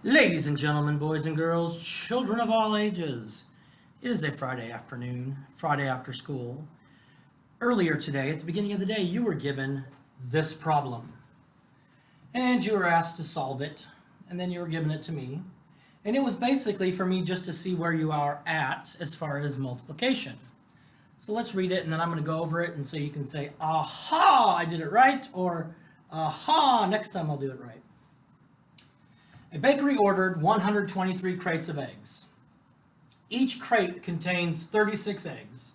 Ladies and gentlemen, boys and girls, children of all ages, it is a Friday afternoon, Friday after school. Earlier today, at the beginning of the day, you were given this problem. And you were asked to solve it, and then you were given it to me. And it was basically for me just to see where you are at as far as multiplication. So let's read it, and then I'm going to go over it, and so you can say, aha, I did it right, or aha, next time I'll do it right. A bakery ordered 123 crates of eggs. Each crate contains 36 eggs.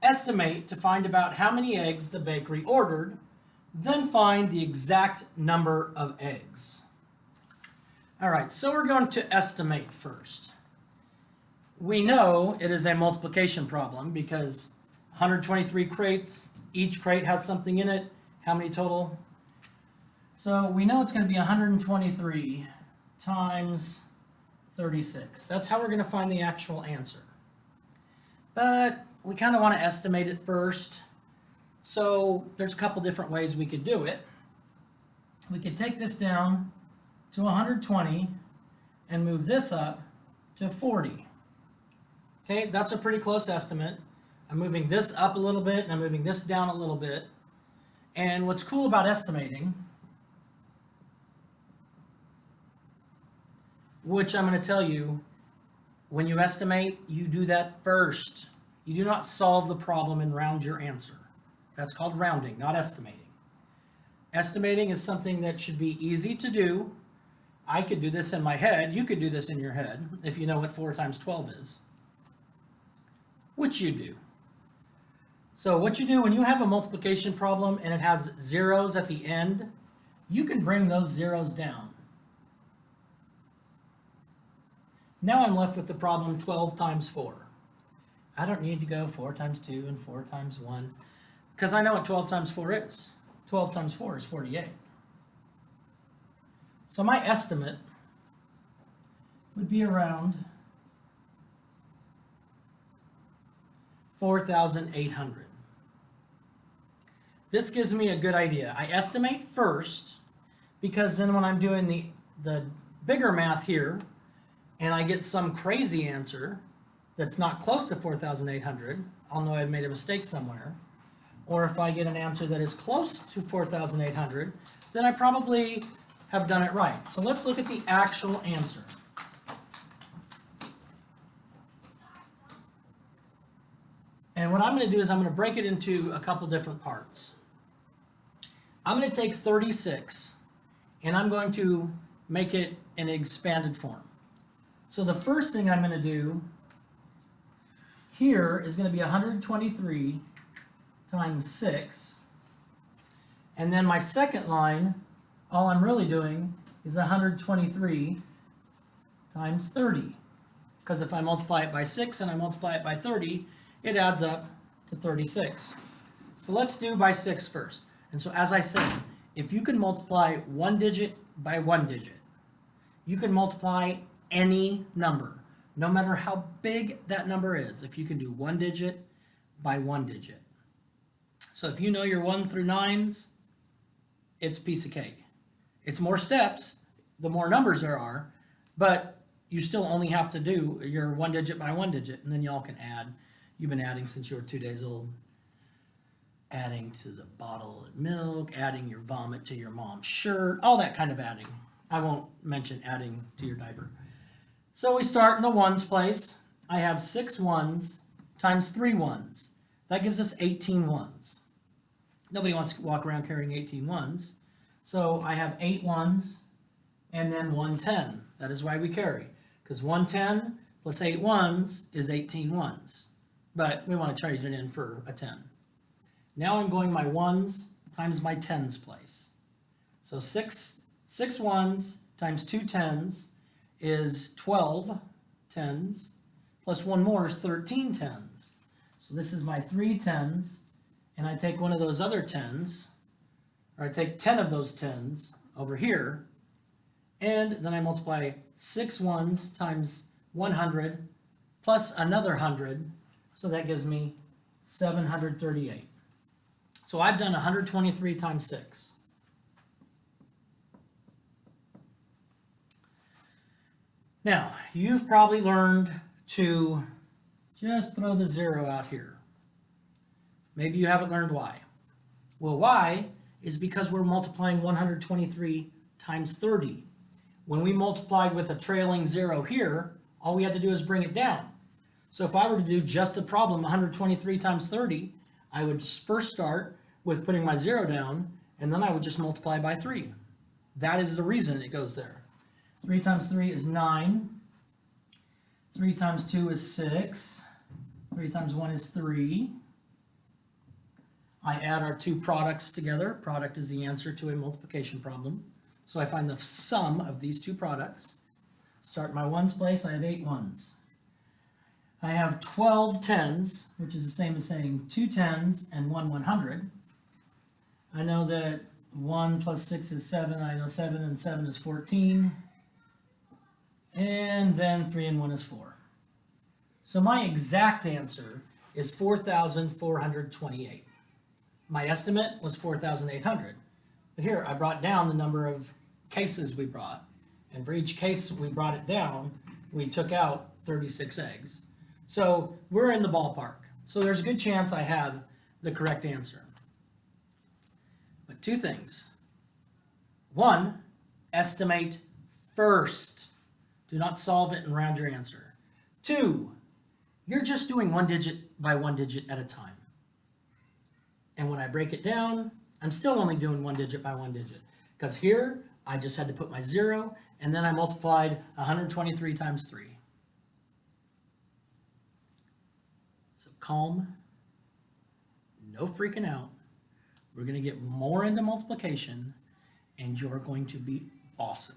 Estimate to find about how many eggs the bakery ordered, then find the exact number of eggs. All right, so we're going to estimate first. We know it is a multiplication problem because 123 crates, each crate has something in it. How many total? So we know it's going to be 123 times 36. That's how we're going to find the actual answer. But we kind of want to estimate it first. So there's a couple different ways we could do it. We could take this down to 120 and move this up to 40. Okay, that's a pretty close estimate. I'm moving this up a little bit and I'm moving this down a little bit. And what's cool about estimating, which I'm going to tell you, when you estimate, you do that first. You do not solve the problem and round your answer. That's called rounding, not estimating. Estimating is something that should be easy to do. I could do this in my head. You could do this in your head if you know what 4 times 12 is, which you do. So what you do when you have a multiplication problem and it has zeros at the end, you can bring those zeros down. Now I'm left with the problem 12 times 4. I don't need to go 4 times 2 and 4 times 1 because I know what 12 times 4 is. 12 times 4 is 48. So my estimate would be around 4,800. This gives me a good idea. I estimate first because then when I'm doing the bigger math here, and I get some crazy answer that's not close to 4,800, I'll know I've made a mistake somewhere. Or if I get an answer that is close to 4,800, then I probably have done it right. So let's look at the actual answer. And what I'm going to do is I'm going to break it into a couple different parts. I'm going to take 36 and I'm going to make it an expanded form. So the first thing I'm going to do here is going to be 123 times 6. And then my second line, all I'm really doing is 123 times 30. Because if I multiply it by 6 and I multiply it by 30, it adds up to 36. So let's do by 6 first. And so as I said, if you can multiply one digit by one digit, you can multiply any number, no matter how big that number is, if you can do one digit by one digit. So if you know your 1 through 9s, it's a piece of cake. It's more steps, the more numbers there are, but you still only have to do your one digit by one digit, and then y'all can add. You've been adding since you were 2 days old. Adding to the bottle of milk, adding your vomit to your mom's shirt, all that kind of adding. I won't mention adding to your diaper. So we start in the ones place. I have 6 ones times 3 ones. That gives us 18 ones. Nobody wants to walk around carrying 18 ones. So I have 8 ones and then 1 10. That is why we carry. Because 1 10 plus 8 ones is 18 ones. But we want to trade it in for a 10. Now I'm going my ones times my tens place. So 6 ones times 2 tens is 12 tens, plus one more is 13 tens. So this is my 3 tens, and I take one of those other tens, or I take 10 of those tens over here, and then I multiply 6 ones times 100 plus another 100, so that gives me 738. So I've done 123 times 6. Now, you've probably learned to just throw the 0 out here. Maybe you haven't learned why. Well, why is because we're multiplying 123 times 30. When we multiplied with a trailing 0 here, all we had to do is bring it down. So if I were to do just the problem 123 times 30, I would first start with putting my 0 down, and then I would just multiply by 3. That is the reason it goes there. 3 times 3 is 9. 3 times 2 is 6. 3 times 1 is 3. I add our two products together. Product is the answer to a multiplication problem. So I find the sum of these two products. Start my ones place, I have 8 ones. I have 12 tens, which is the same as saying 2 tens and 1 100. I know that 1 plus 6 is 7. I know 7 and 7 is 14. And then 3 and 1 is 4. So my exact answer is 4,428. My estimate was 4,800. But here, I brought down the number of cases we brought. And for each case we brought it down, we took out 36 eggs. So we're in the ballpark. So there's a good chance I have the correct answer. But two things. One, estimate first. Do not solve it and round your answer. Two, you're just doing one digit by one digit at a time. And when I break it down, I'm still only doing one digit by one digit. Because here, I just had to put my 0, and then I multiplied 123 times 3. So calm, no freaking out. We're going to get more into multiplication, and you're going to be awesome.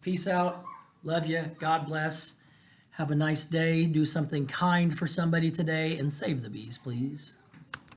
Peace out. Love you. God bless. Have a nice day. Do something kind for somebody today, and save the bees, please.